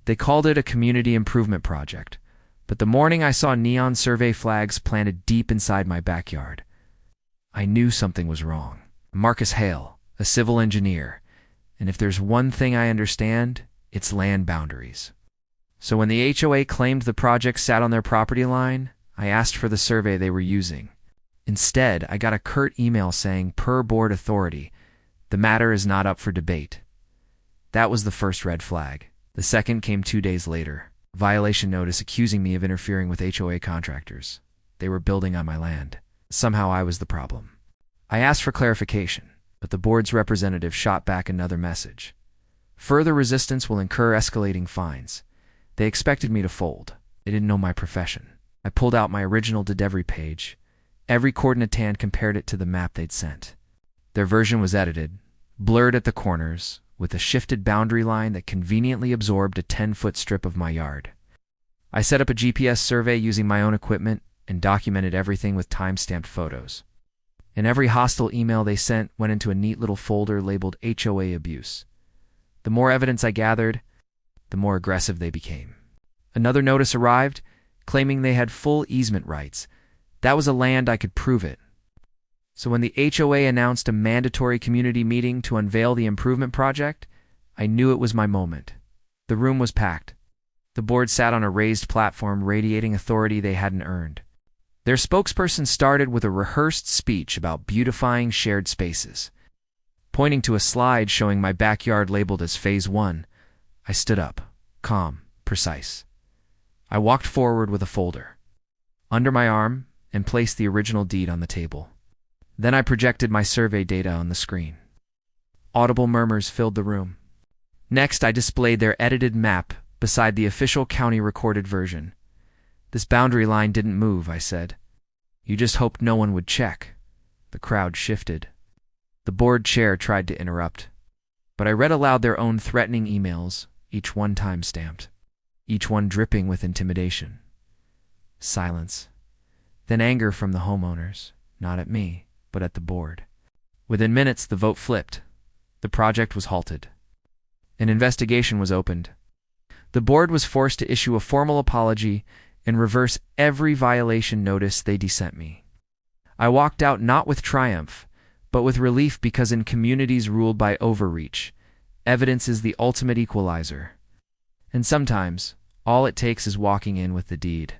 They called it a community improvement project, but the morning I saw neon survey flags planted deep inside my backyard, I knew something was wrong. Marcus Hale, a civil engineer, and if there's one thing I understand, it's land boundaries. So when the HOA claimed the project sat on their property line, I asked for the survey they were using. Instead, I got a curt email saying, per board authority, the matter is not up for debate. That was the first red flag. The second came 2 days later. Violation notice accusing me of interfering with HOA contractors. They were building on my land. Somehow I was the problem. I asked for clarification, but the board's representative shot back another message. Further resistance will incur escalating fines. They expected me to fold. They didn't know my profession. I pulled out my original Dedevry page. Every coordinate hand compared it to the map they'd sent. Their version was edited, blurred at the corners, with a shifted boundary line that conveniently absorbed a 10-foot strip of my yard. I set up a GPS survey using my own equipment and documented everything with time-stamped photos. And every hostile email they sent went into a neat little folder labeled HOA abuse. The more evidence I gathered, the more aggressive they became. Another notice arrived, claiming they had full easement rights. That was a land I could prove it. So when the HOA announced a mandatory community meeting to unveil the improvement project, I knew it was my moment. The room was packed. The board sat on a raised platform radiating authority they hadn't earned. Their spokesperson started with a rehearsed speech about beautifying shared spaces. Pointing to a slide showing my backyard labeled as Phase 1, I stood up, calm, precise. I walked forward with a folder under my arm and placed the original deed on the table. Then I projected my survey data on the screen. Audible murmurs filled the room. Next, I displayed their edited map beside the official county recorded version. This boundary line didn't move, I said. You just hoped no one would check. The crowd shifted. The board chair tried to interrupt, but I read aloud their own threatening emails, each one time-stamped, each one dripping with intimidation. Silence. Then anger from the homeowners, not at me, but at the board. Within minutes, the vote flipped. The project was halted. An investigation was opened. The board was forced to issue a formal apology and reverse every violation notice they sent me. I walked out not with triumph, but with relief, because in communities ruled by overreach, evidence is the ultimate equalizer. And sometimes, all it takes is walking in with the deed.